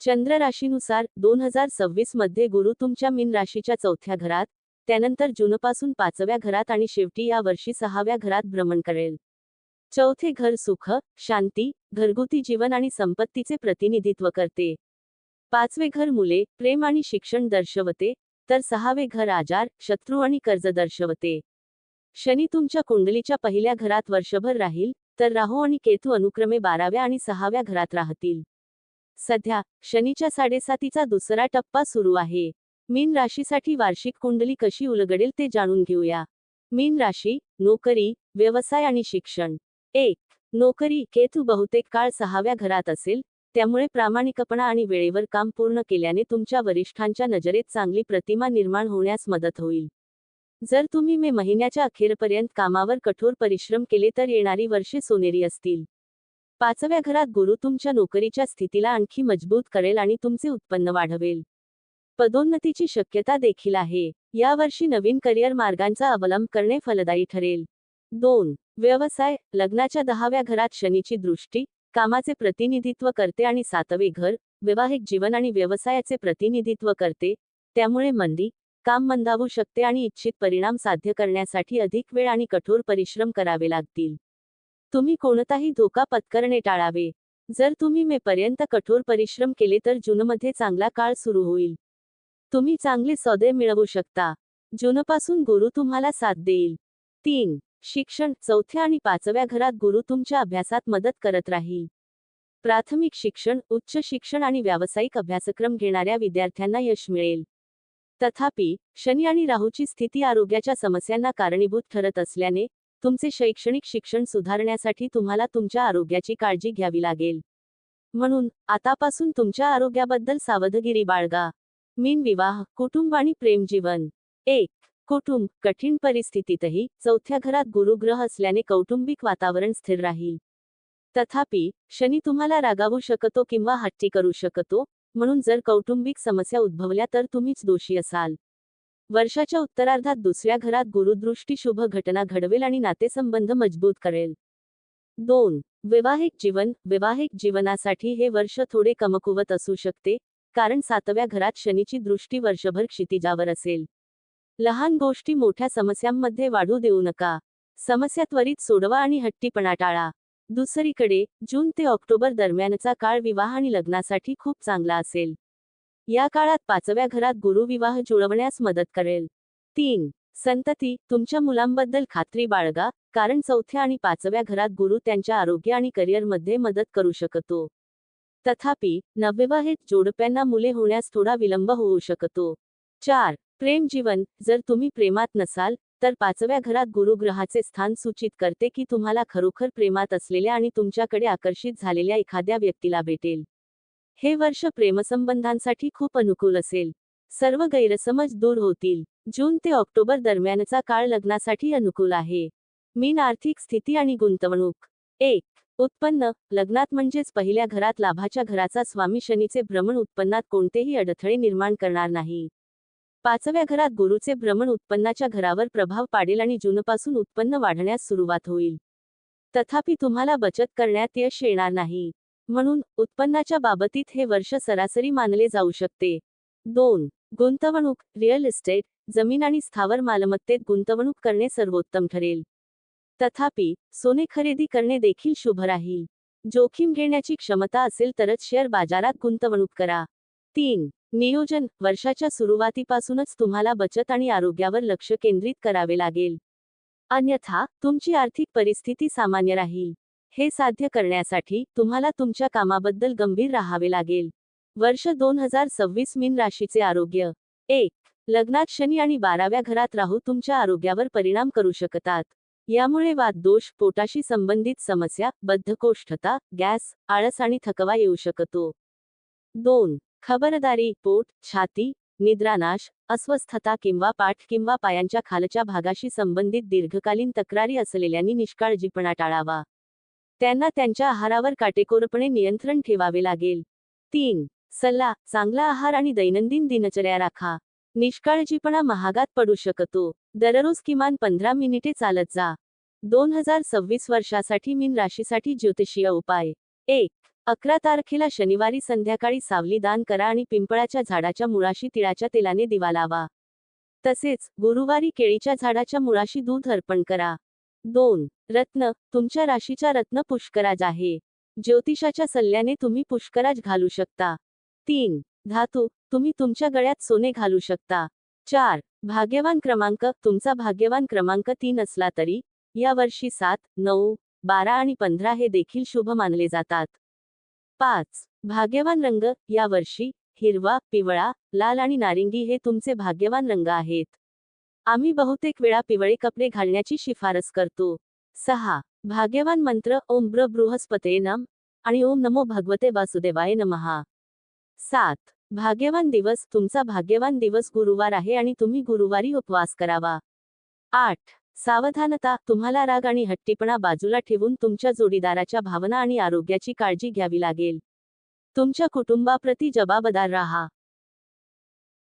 चंद्र राशीनुसार 2026 मध्ये गुरु तुमच्या मीन राशीच्या 4थ्या घरात, त्यानंतर जूनपासून 5व्या घरात आणि शेवटी या वर्षी 6व्या घरात भ्रमण करेल. चौथे घर सुख, शांती, घरगुती जीवन आणि संपत्तीचे प्रतिनिधित्व करते. 5वे घर मुले, प्रेम आणि शिक्षण दर्शवते, तर 6वे घर आजार, शत्रू आणि कर्ज दर्शवते. शनी तुमच्या कुंडलीच्या पहिल्या घरात वर्षभर राहील, तर राहू आणि केतू अनुक्रमे 12व्या आणि 6व्या घरात राहतील. सध्या शनीच्या 7.5चा दुसरा टप्पा सुरू आहे. मीन राशीसाठी वार्षिक कुंडली कशी उलगडेल ते जाणून घेऊया. मीन राशी, नोकरी, व्यवसाय आणि शिक्षण. 1. नोकरी. केतू बहुतेक काळ 6व्या घरात असेल, त्यामुळे प्रामाणिकपणा आणि वेळेवर काम पूर्ण केल्याने तुमच्या वरिष्ठांच्या नजरेत चांगली प्रतिमा निर्माण होण्यास मदत होईल. जर तुम्ही मे महिन्याच्या अखेरपर्यंत कामावर कठोर परिश्रम केले तर येणारी वर्षे सोनेरी असतील. 5व्या घरात गुरु तुमच्या नोकरीच्या स्थितीला आणखी मजबूत करेल आणि तुमचे उत्पन्न वाढवेल. पदोन्नतीची शक्यता देखील आहे. या वर्षी नवीन करिअर मार्गांचा अवलंब करणे फलदायी ठरेल. 2. व्यवसाय. लग्नाच्या 10व्या घरात शनीची दृष्टी कामाचे प्रतिनिधित्व करते आणि 7वे घर वैवाहिक जीवन आणि व्यवसायाचे प्रतिनिधित्व करते, त्यामुळे काम मंदावू शकते आणि इच्छित परिणाम साध्य करण्यासाठी अधिक वेळ आणि कठोर परिश्रम करावे लागतील. तुम्ही कोणताही धोका पत्करणे टाळावे. जर तुम्ही मे पर्यंत कठोर परिश्रम केले तर जूनमध्ये चांगला काळ सुरू होईल. तुम्ही चांगले सौदे मिळवू शकता. जूनपासून गुरु तुम्हाला साथ देईल. 3. शिक्षण. 4थ्या आणि 5व्या घरात गुरु तुमच्या अभ्यासात मदत करत राहील. प्राथमिक शिक्षण, उच्च शिक्षण आणि व्यावसायिक अभ्यासक्रम घेणाऱ्या विद्यार्थ्यांना यश मिळेल. तथापि, शनी आणि राहूची स्थिती आरोग्याच्या समस्यांना कारणीभूत ठरत असल्याने, तुमचे शैक्षणिक शिक्षण सुधारण्यासाठी तुम्हाला तुमच्या आरोग्याची काळजी घ्यावी लागेल. म्हणून, आतापासून तुमच्या आरोग्याबद्दल सावधगिरी बाळगा. मीन विवाह, कुटुंब आणि प्रेमजीवन. 1. कुटुंब. कठीण परिस्थितीतही 4थ्या घरात गुरुग्रह असल्याने कौटुंबिक वातावरण स्थिर राहील. तथापि, शनी तुम्हाला रागावू शकतो किंवा हट्टी करू शकतो, म्हणून जर कौटुंबिक समस्या उद्भवल्या तर तुम्हीच दोषी असाल. वर्षाच्या उत्तरार्धात 2ऱ्या घरात गुरुदृष्टी शुभ घटना घडवेल आणि नातेसंबंध मजबूत करेल. 2. वैवाहिक जीवन. वैवाहिक जीवनासाठी हे वर्ष थोडे कमकुवत असू शकते, कारण 7व्या घरात शनीची दृष्टी वर्षभर क्षितिजावर असेल. लहान गोष्टी मोठ्या समस्यांमध्ये वाढू देऊ नका. समस्या त्वरित सोडवा आणि हट्टीपणा टाळा. दुसरीकडे, जून ते ऑक्टोबर दरम्यानचा काळ विवाह आणि लग्नासाठी खूप चांगला असेल. या काळात 5व्या घरात गुरु विवाह जुळवण्यास मदत करेल. 3. संतती. तुमच्या मुलांबद्दल खात्री बाळगा, कारण 4थ्या आणि 5व्या घरात गुरु त्यांच्या आरोग्य आणि करिअरमध्ये मदत करू शकतो. तथापि, नवविवाहित जोडप्यांना मुले होण्यास थोडा विलंब होऊ शकतो. 4. प्रेम जीवन. जर तुम्ही प्रेमात नसाल, तर 5व्या घरात गुरुग्रहाचे स्थान सूचित करते की तुम्हाला खरोखर प्रेमात असलेल्या आणि तुमच्याकडे आकर्षित झालेल्या एखाद्या व्यक्तीला भेटेल. हे वर्ष प्रेमसंबंधांसाठी खूप अनुकूल असेल. सर्व गैरसमज दूर होतील. जून ते ऑक्टोबर दरम्यानचा काळ लग्नासाठी अनुकूल आहे. मीन आर्थिक स्थिती आणि गुंतवणूक. 1. उत्पन्न. लग्नात म्हणजेच पहिल्या घरात लाभाच्या घराचा स्वामी शनीचे भ्रमण उत्पन्नात कोणतेही अडथळे निर्माण करणार नाही. 5व्या घरात गुरुचे भ्रमण उत्पन्नाच्या घरावर प्रभाव पाडेल आणि जूनपासून उत्पन्न वाढण्यास सुरुवात होईल. तथापि तुम्हाला बचत करण्यात यश येणार नाही. म्हणून, उत्पन्नाच्या बाबतीत हे वर्ष सरासरी मानले जाऊ शकते. 2. गुंतवणूक. रिअल इस्टेट, जमीन आणि स्थावर मालमत्तेत गुंतवणूक करणे सर्वोत्तम ठरेल. तथापि, सोने खरेदी करणे देखील शुभ राहील. जोखीम घेण्याची क्षमता असेल तरच शेअर बाजारात गुंतवणूक करा. 3. नियोजन. वर्षाच्या सुरुवातीपासूनच तुम्हाला बचत आणि आरोग्यावर लक्ष केंद्रित करावे लागेल. अन्यथा, तुमची आर्थिक परिस्थिती सामान्य राहील. हे साध्य करण्यासाठी तुम्हाला तुमच्या कामाबद्दल गंभीर राहावे लागेल. वर्ष 2026 मीन राशीचे आरोग्य. 1. लग्नात शनी आणि 12व्या घरात राहू तुमच्या आरोग्यावर परिणाम करू शकतात. यामुळे वातदोष, पोटाशी संबंधित समस्या, बद्धकोष्ठता, गॅस, आळस आणि थकवा येऊ शकतो. 2. खबरदारी. पोट, छाती, निद्रानाश, अस्वस्थता किंवा पाठ किंवा पायांच्या खालच्या भागाशी संबंधित दीर्घकालीन तक्रारी असलेल्यांनी निष्काळजीपणा टाळावा. त्यांना त्यांच्या आहारावर काटेकोरपणे नियंत्रण ठेवावे लागेल. 3. सल्ला. चांगला आहार आणि दैनंदिन दिनचर्या राखा. निष्काळजीपणा महागात पडू शकतो. दररोज किमान 15 मिनिटे चालत जा. 2026 वर्षासाठी मीन राशीसाठी ज्योतिषीय उपाय. 1. 11 तारखेला शनिवारी संध्याकाळी सावली दान करा आणि पिंपळाच्या झाडाच्या मुळाशी तिळाच्या तेलाने दिवा लावा. तसेच गुरुवारी केळीच्या झाडाच्या मुळाशी दूध अर्पण करा. 2. रत्न. तुमच्या राशीचा रत्न पुष्कराज आहे. ज्योतिषाच्या सल्ल्याने तुम्ही पुष्कराज घालू शकता. 3. धातू. तुम्ही तुमच्या गळ्यात सोने घालू शकता. 4. भाग्यवान क्रमांक. तुमचा भाग्यवान क्रमांक 3 असला तरी या वर्षी 7, 9, 12 आणि 15 हे देखील शुभ मानले जातात. 5. भाग्यवान रंग. या वर्षी हिरवा, पिवळा, लाल आणि नारिंगी हे तुमचे भाग्यवान रंग आहेत. आम्ही बहुतेक वेळा पिवळे कपडे घालण्याची शिफारस करतो. 6. भाग्यवान मंत्र. ओम बृहस्पतये नम आणि ओम नमो भगवते वासुदेवाय नमः. 7. भाग्यवान दिवस. तुमचा भाग्यवान दिवस गुरुवार आहे आणि तुम्ही गुरुवारी उपवास करावा. 8. सावधानता. तुम्हाला राग आणि हट्टीपणा बाजूला ठेवून तुमच्या जोडीदाराच्या भावना आणि आरोग्याची काळजी घ्यावी लागेल. तुमच्या कुटुंबाप्रती जबाबदार राहा.